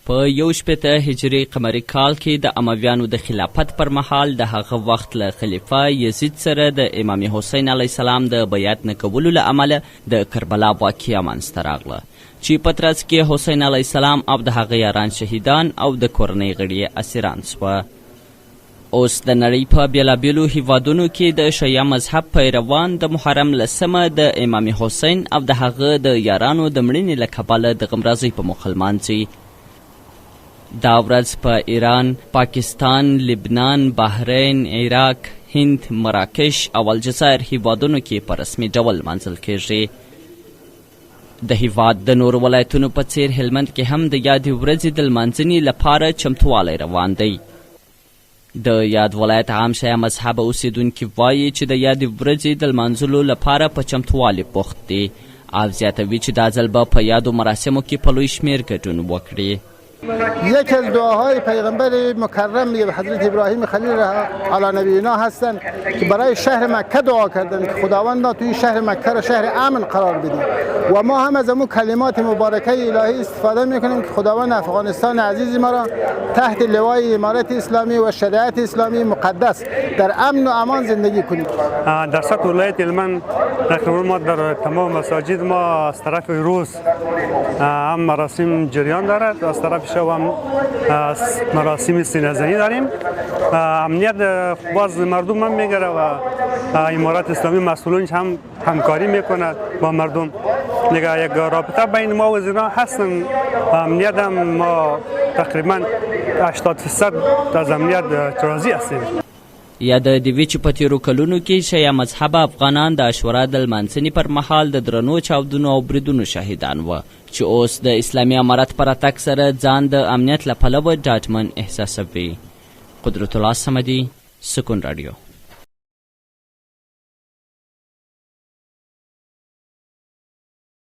په 61 هجري قمري کال کې د امویانو د خلافت پر مهال د هغه وخت له خلیفه یزید سره د امام حسین علیه السلام د بیعت نه کولو له امله د کربلا واقعه منځته راغله چې په ترڅ کې حسین علیه السلام او د هغه یاران شهیدان او د کورنۍ غړي اسیران سوه. اوس د نړۍ په بېلابېلو هیوادونو کې د شیعه مذهب پیروان د محرم لسمه د امام حسین او د هغه د یارانو د مړینې له کبله د غمرازۍ په موخه لمانځي. دا ورځ په ایران، پاکستان، لبنان، بحرین، عراق، هند، مراکش او الجزایر هیوادونو کې په رسمي ډول لمانځل کیږي. د هیواد د نورو ولایتونو په څیر هلمند کې هم د یادې ورځې د لمانځنې لپاره چمتووالی روان دی. د یاد ولایت عام شیعه مذهبه اوسیدونکي وایي چې د یادې ورځې د لمانځلو لپاره په چمتووالي بوخت دي او زیاتوي چې دا ځل به په یادو مراسمو کې په لوی شمیر ګډون وکړي. یکی از دعاهای پیغمبر مکرم حضرت ابراهیم خلیل علی نبینا هستند که برای شهر مکه دعا کردند که خداوندا توی شهر مکه را شهر امن قرار بدی و ما هم از امون کلمات مبارکه الهی استفاده میکنیم که خداوند افغانستان عزیز ما را تحت لوای امارت اسلامی و شریعت اسلامی مقدس در امن و امان زندگی کنیم. در سطح ولایت هلمند تقریبا ما در تمام مساجد ما از طرف روز هم مراسم جریان دارد، از طرف شب هم مراسم سینه‌زنی داریم. امنیت باز مردم هم میگیره و امارت اسلامی مسئولینش هم همکاری میکنه با مردم. دیگه یک رابطه بین ما و اینا هستن. امنیت هم ما تقریبا 80% از امنیت راضی هستیم. یادوي چې په تیرو کلونو کې شیعه مذهب افغانان د عاشورا د لمانځنې پر مهال د درنو چاودنو او بریدونو شهیدان وه چې اوس د اسلامي امارت په راتګ سره ځان د امنیت له پلوه ډاډمن احساسوي. قدرت الله صمدي، سکون رادیو.